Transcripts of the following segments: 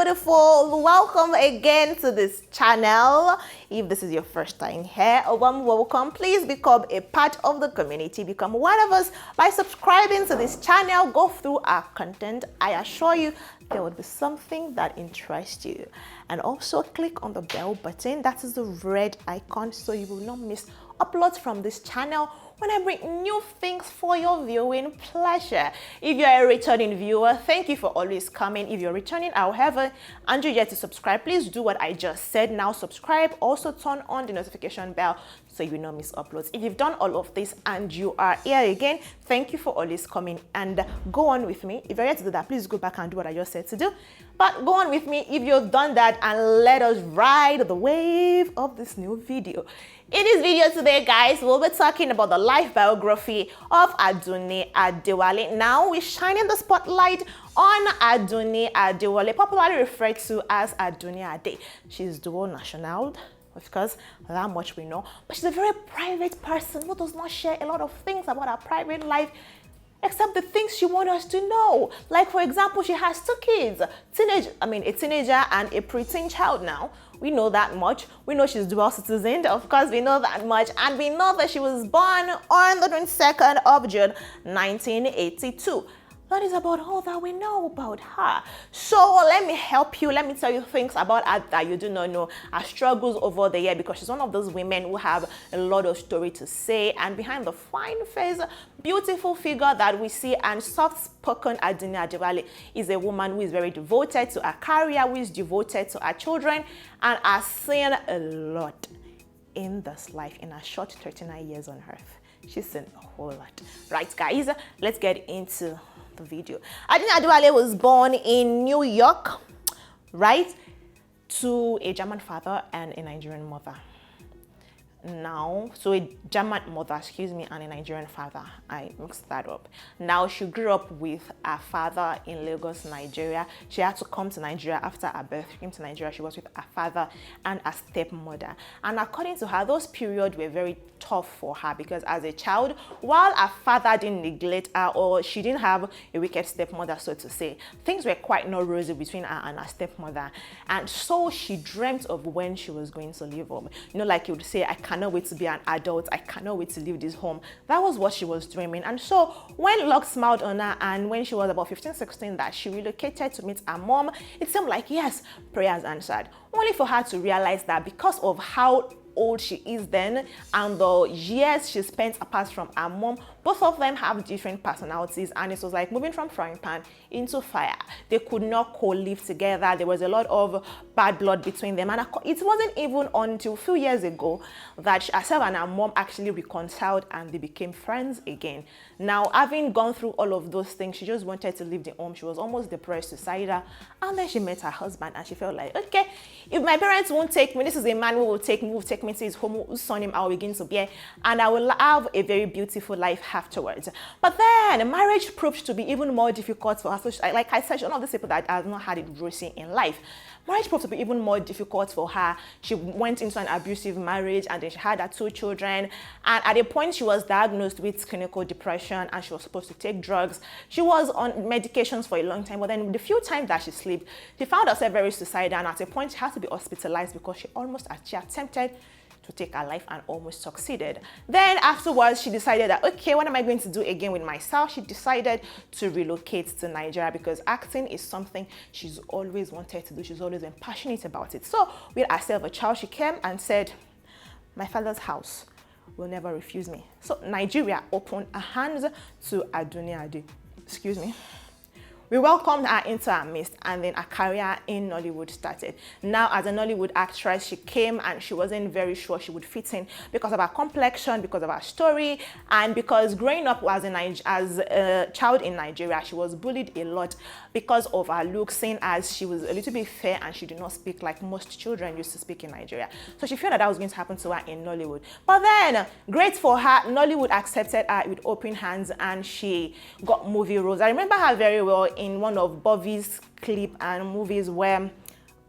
beautiful. Welcome again to this channel. If this is your first time here, a warm welcome. Please become a part of the community. Become one of us by subscribing to this channel. Go through our content. I assure you there will be something that interests you. And also click on the bell button. That is the red icon so you will not miss uploads from this channel when I bring new things for your viewing pleasure. If you're a returning viewer, thank you for always coming. If you're returning, however, and you're yet to subscribe, please do what I just said. Now subscribe. Also turn on the notification bell so you will not miss uploads. If you've done all of this and you are here again, thank you for always coming and go on with me. If you're yet to do that, please go back and do what I just said to do. But go on with me if you've done that and let us ride the wave of this new video. In this video today, guys, we'll be talking about the life biography of Adunni Adewale. Now we're shining the spotlight on Adunni Adewale, popularly referred to as Adunni Ade. She's dual national, of course, that much we know, but she's a very private person who does not share a lot of things about her private life, except the things she wants us to know. Like, for example, she has two kids, a teenager and a preteen child now. We know that much. We know she's dual citizen. Of course, we know that much. And we know that she was born on the 22nd of June, 1982. That is about all that we know about her. So let me help you. Let me tell you things about her that you do not know. Her struggles over the year, because she's one of those women who have a lot of story to say. And behind the fine face, beautiful figure that we see and soft-spoken Adunni Adewale is a woman who is very devoted to her career, who is devoted to her children, and has seen a lot in this life in her short 39 years on earth. She's seen a whole lot. Right, guys, let's get into the video. Adunni Adewale was born in New York, right, to a German father and a Nigerian mother. Now, so a German mother, excuse me, and a Nigerian father. I mixed that up. Now, she grew up with her father in Lagos, Nigeria. She had to come to Nigeria after her birth. She came to Nigeria. She was with her father and her stepmother. And according to her, those periods were very tough for her because as a child, while her father didn't neglect her or she didn't have a wicked stepmother, so to say, things were quite not rosy between her and her stepmother. And so she dreamt of when she was going to leave home. You know, like you would say, I cannot wait to be an adult. I cannot wait to leave this home. That was what she was dreaming. And so when luck smiled on her and when she was about 15, 16, that she relocated to meet her mom, it seemed like, yes, prayers answered. Only for her to realize that because of how old she is then and the years she spent apart from her mom, both of them have different personalities, and it was like moving from frying pan into fire. They could not co-live together. There was a lot of bad blood between them, and it wasn't even until a few years ago that herself and her mom actually reconciled and they became friends again. Now, having gone through all of those things, she just wanted to leave the home. She was almost depressed, suicidal, and then she met her husband and she felt like, okay, if my parents won't take me, this is a man who will take me to his home, whose son him I will begin to bear, and I will have a very beautiful life afterwards. But then marriage proved to be even more difficult for her. So like I said, she's one of these people that has not had it rosy in life. Marriage proved to be even more difficult for her. She went into an abusive marriage and then she had her two children. And at a point, she was diagnosed with clinical depression and she was supposed to take drugs. She was on medications for a long time, but then the few times that she slept, she found herself very suicidal, and at a point, she had to be hospitalized because she attempted to take her life and almost succeeded. Then afterwards, she decided that, okay, what am I going to do again with myself? She decided to relocate to Nigeria because acting is something she's always wanted to do. She's always been passionate about it. So with herself a child, she came and said, my father's house will never refuse me. So Nigeria opened her hands to Adunni Ade. Excuse me. We welcomed her into our midst, and then her career in Nollywood started. Now, as a Nollywood actress, she came and she wasn't very sure she would fit in because of her complexion, because of her story, and because growing up as a child in Nigeria, she was bullied a lot because of her looks, seeing as she was a little bit fair and she did not speak like most children used to speak in Nigeria. So she felt that was going to happen to her in Nollywood. But then, great for her, Nollywood accepted her with open hands and she got movie roles. I remember her very well in one of Bobby's clip and movies where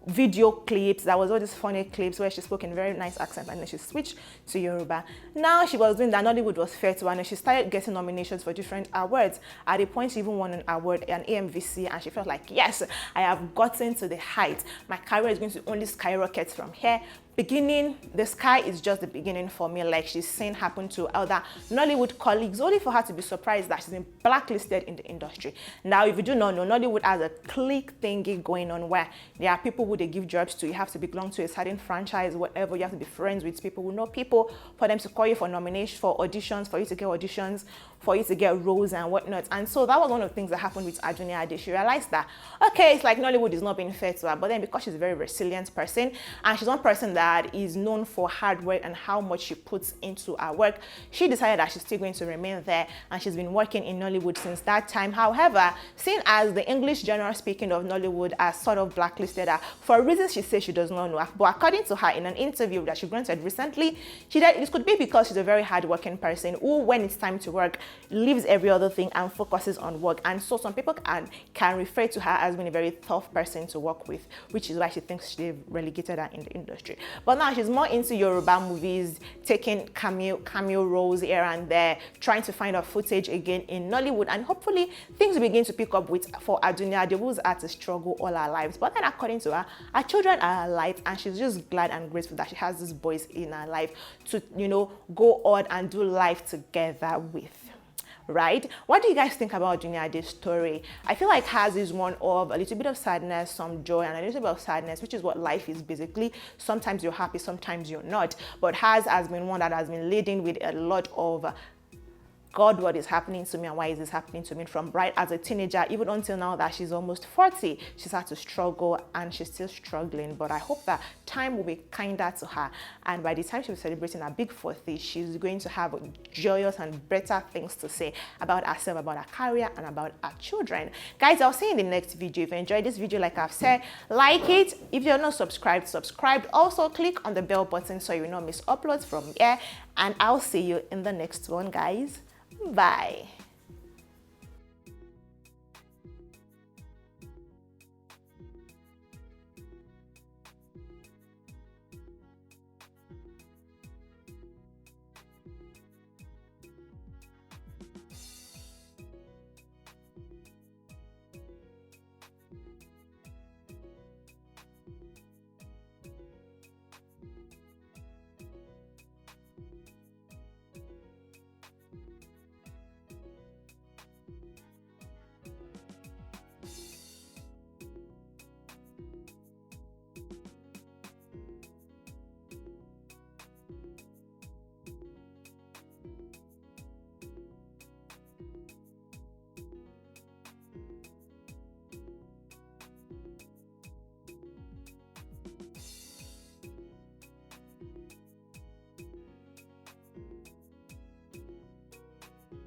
video clips. There was all these funny clips where she spoke in very nice accent and then she switched to Yoruba. Now she was doing that. Nollywood was fair to her and she started getting nominations for different awards. At a point she even won an award, an AMVC, and she felt like, yes, I have gotten to the height. My career is going to only skyrocket from here. The sky is just the beginning for me, like she's seen happen to other Nollywood colleagues, only for her to be surprised that she's been blacklisted in the industry. Now, if you do not know, Nollywood has a clique thingy going on where there are people who they give jobs to. You have to belong to a certain franchise, whatever. You have to be friends with people who know people for them to call you for nomination, for auditions, for you to get auditions, for you to get roles and whatnot. And so that was one of the things that happened with Adunni Ade. She realized that, okay, it's like Nollywood is not being fair to her, but then because she's a very resilient person and she's one person that is known for hard work and how much she puts into her work, she decided that she's still going to remain there, and she's been working in Nollywood since that time. However, seeing as the English general speaking of Nollywood has sort of blacklisted her for reasons she says she does not know, but according to her in an interview that she granted recently, she said this could be because she's a very hardworking person who, when it's time to work, leaves every other thing and focuses on work. And so some people can refer to her as being a very tough person to work with, which is why she thinks they've relegated her in the industry. But now she's more into Yoruba movies, taking cameo roles here and there, trying to find her footage again in Nollywood, and hopefully things will begin to pick up for Adunni Ade, who's had to struggle all her lives. But then according to her children are her light, and she's just glad and grateful that she has these boys in her life to, you know, go on and do life together with. Right? What do you guys think about Adunni Ade's story? I feel like hers is one of a little bit of sadness, some joy, and a little bit of sadness, which is what life is basically. Sometimes you're happy, sometimes you're not. But hers has been one that has been laden with a lot of God, what is happening to me and why is this happening to me, from right as a teenager even until now that she's almost 40. She's had to struggle and she's still struggling, but I hope that time will be kinder to her, and by the time she'll be celebrating her big 40, she's going to have joyous and better things to say about herself, about her career, and about her children. Guys, I'll see you in the next video. If you enjoyed this video, like I've said, like it. If you're not subscribed, subscribe. Also click on the bell button so you will not miss uploads from here, and I'll see you in the next one, guys. Bye.